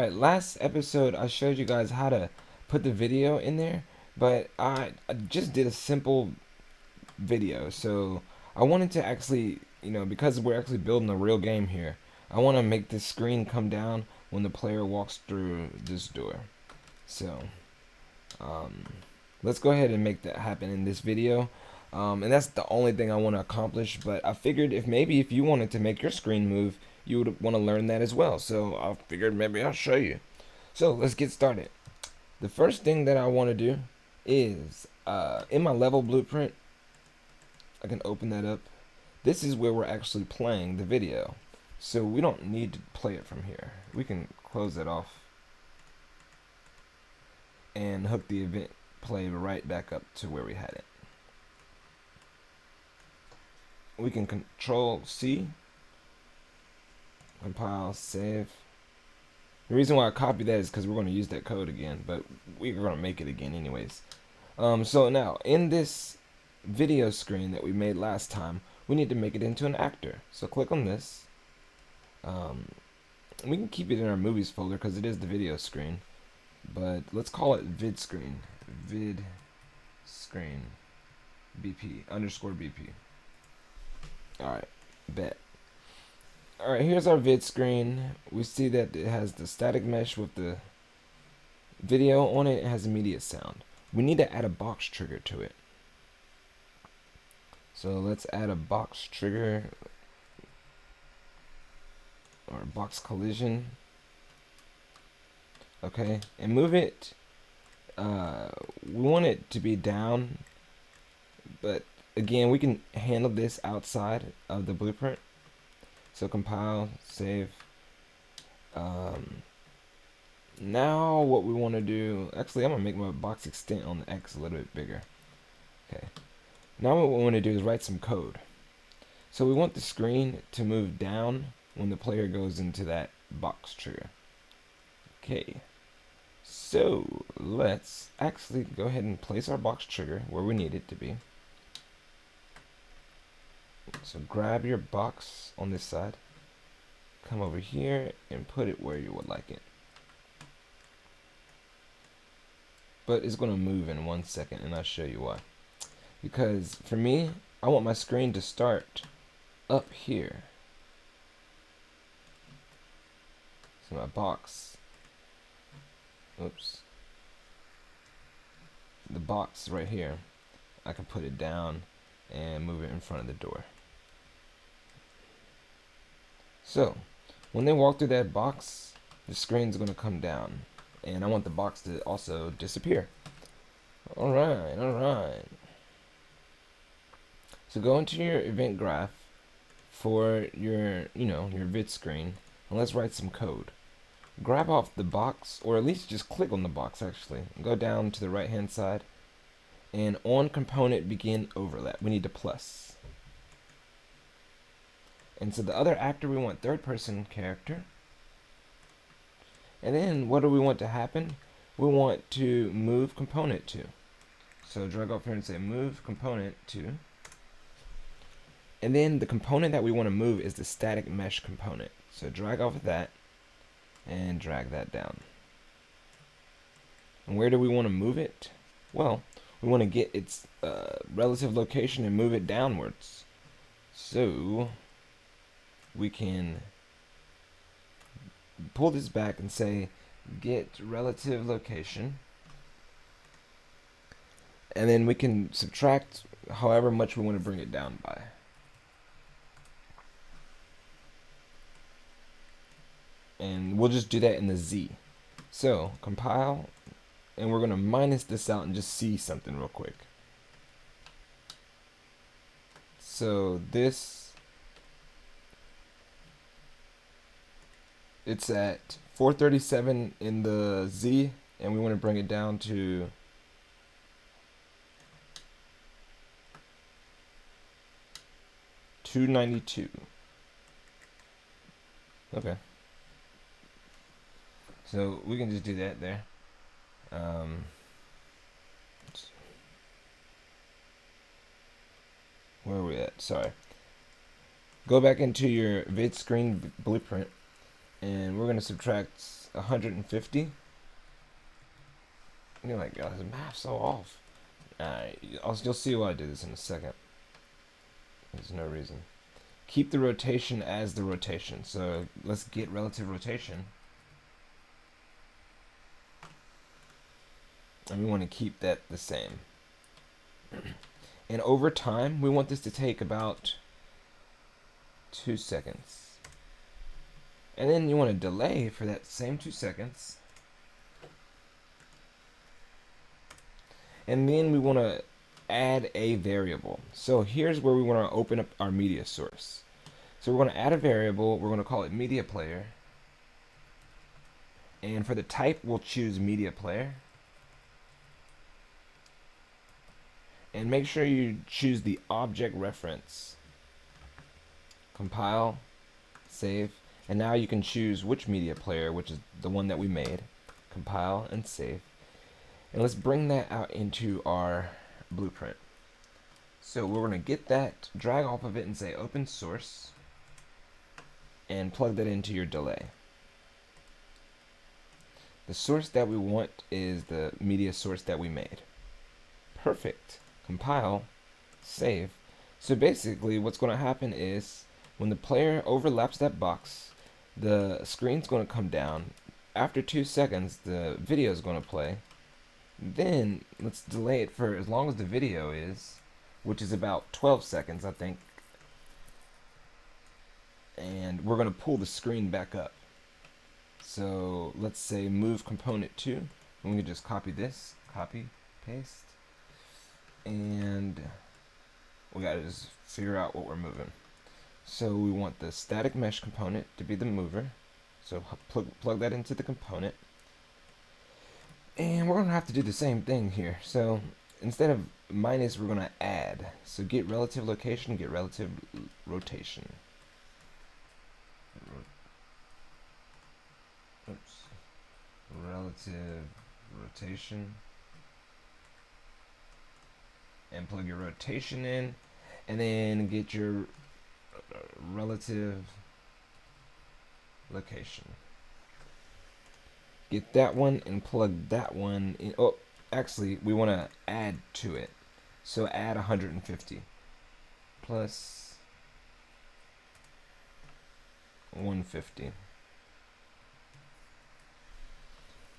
Alright, last episode I showed you guys how to put the video in there, but I just did a simple video. So I wanted to actually, because we're actually building a real game here, I want to make this screen come down when the player walks through this door. So um, let's go ahead and make that happen in this video. And that's the only thing I want to accomplish, but I figured if you wanted to make your screen move, you would want to learn that as well. So I figured maybe I'll show you. So let's get started. The first thing that I want to do is in my level blueprint, I can open that up. This is where we're actually playing the video. So we don't need to play it from here. We can close that off and hook the event play right back up to where we had it. We can control C, compile, save. The reason why I copied that is because we're going to use that code again, but we're going to make it again anyways. So now, in this video screen that we made last time, we need to make it into an actor. So click on this. We can keep it in our movies folder because it is the video screen, but let's call it vid screen. Vid screen BP underscore BP. Alright, bet. Alright, here's our vid screen. We see that it has the static mesh with the video on it. It has immediate sound. We need to add a box trigger to it. So let's add a box trigger or box collision. Okay, and move it. We want it to be down, but again, we can handle this outside of the blueprint. So compile, save. Now what we want to do, actually I'm going to make my box extent on the X a little bit bigger. Okay. Now what we want to do is write some code. So we want the screen to move down when the player goes into that box trigger. Okay. So let's actually go ahead and place our box trigger where we need it to be. So grab your box on this side, come over here and put it where you would like it. But it's going to move in 1 second, and I'll show you why. Because for me, I want my screen to start up here. So my box, oops, the box right here, I can put it down and move it in front of the door. So when they walk through that box, the screen's going to come down, and I want the box to also disappear. Alright. So go into your event graph for your vid screen, and let's write some code. Grab off the box, or at least just click on the box actually. Go down to the right hand side, and on component begin overlap, we need to plus. And so the other actor, we want third person character. And then what do we want to happen? We want to move component to. So drag up here and say move component to. And then the component that we want to move is the static mesh component. So drag off of that and drag that down. And where do we want to move it? Well, we want to get its relative location and move it downwards. So we can pull this back and say get relative location, and then we can subtract however much we want to bring it down by. And we'll just do that in the Z. So compile, and we're going to minus this out and just see something real quick. So this, it's at 437 in the Z, and we want to bring it down to 292. Okay. So we can just do that there. Where are we at? Sorry. Go back into your vid screen blueprint, and we're going to subtract 150. You're like, oh, this math's so off. Alright, you'll see why I do this in a second. There's no reason. Keep the rotation as the rotation. So let's get relative rotation. And we want to keep that the same. And over time, we want this to take about 2 seconds. And then you want to delay for that same 2 seconds. And then we want to add a variable. So here's where we want to open up our media source. So we're going to add a variable. We're going to call it media player. And for the type, we'll choose media player. And make sure you choose the object reference. Compile, save, and now you can choose which media player, which is the one that we made. Compile and save. And let's bring that out into our blueprint. So we're going to get that, drag off of it and say open source, and plug that into your delay. The source that we want is the media source that we made. Perfect. Compile, save. So basically what's going to happen is when the player overlaps that box, the screen's going to come down. After 2 seconds, the video is going to play. Then let's delay it for as long as the video is, which is about 12 seconds, I think. And we're going to pull the screen back up. So let's say move component 2. And we can just copy this, copy, paste. And we got to just figure out what we're moving. So we want the static mesh component to be the mover. So plug that into the component. And we're going to have to do the same thing here. So instead of minus, we're going to add. So get relative location, get relative rotation. Oops. Relative rotation. And plug your rotation in. And then get your relative location. Get that one and plug that one in. Oh, actually, we want to add to it. So add 150 plus 150.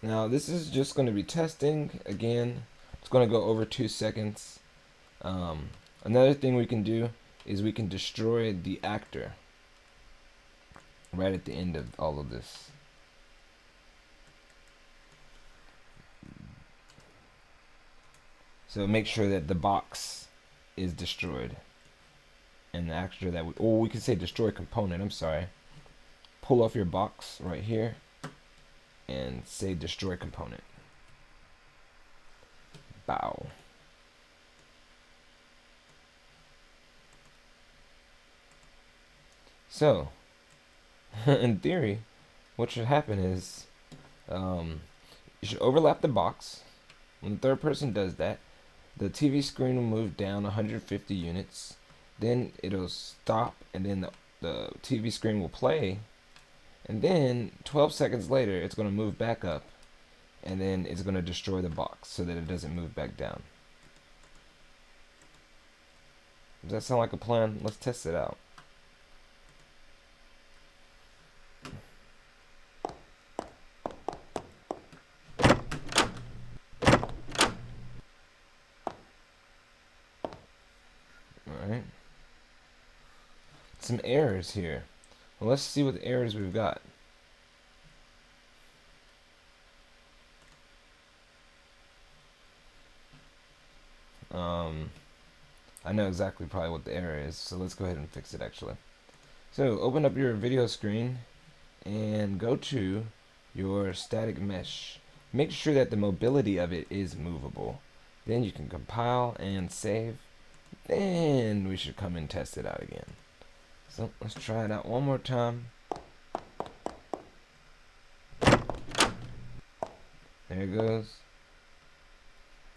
Now, this is just going to be testing. Again, it's going to go over 2 seconds. Another thing we can do is we can destroy the actor right at the end of all of this. So make sure that the box is destroyed. And the actor that we could say destroy component, I'm sorry. Pull off your box right here and say destroy component. Bow. So, in theory, what should happen is you should overlap the box. When the third person does that, the TV screen will move down 150 units. Then it'll stop, and then the TV screen will play. And then 12 seconds later, it's going to move back up. And then it's going to destroy the box so that it doesn't move back down. Does that sound like a plan? Let's test it out. Alright. Some errors here. Well, let's see what errors we've got. I know exactly probably what the error is, so let's go ahead and fix it actually. So open up your video screen and go to your static mesh. Make sure that the mobility of it is movable. Then you can compile and save. Then we should come and test it out again. So let's try it out one more time. There it goes.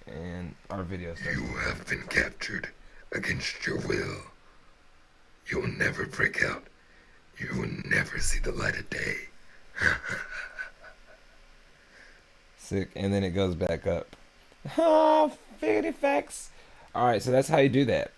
And our video starts. You have been captured against your will. You will never break out. You will never see the light of day. Sick. And then it goes back up. Oh, figgity facts. All right, so that's how you do that.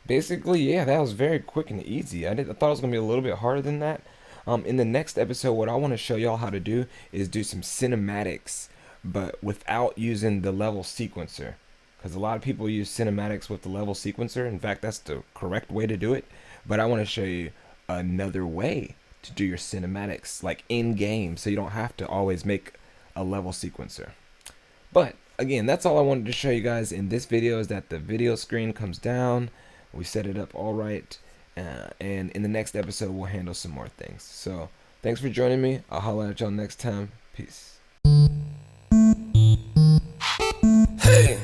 Basically, yeah, that was very quick and easy. I thought it was gonna be a little bit harder than that. In the next episode, what I want to show y'all how to do is do some cinematics, but without using the level sequencer, because a lot of people use cinematics with the level sequencer. In fact, that's the correct way to do it. But I want to show you another way to do your cinematics, like in game, so you don't have to always make a level sequencer. But again, that's all I wanted to show you guys in this video, is that the video screen comes down, we set it up all right, and in the next episode we'll handle some more things. So thanks for joining me. I'll holler at y'all next time. Peace. Hey!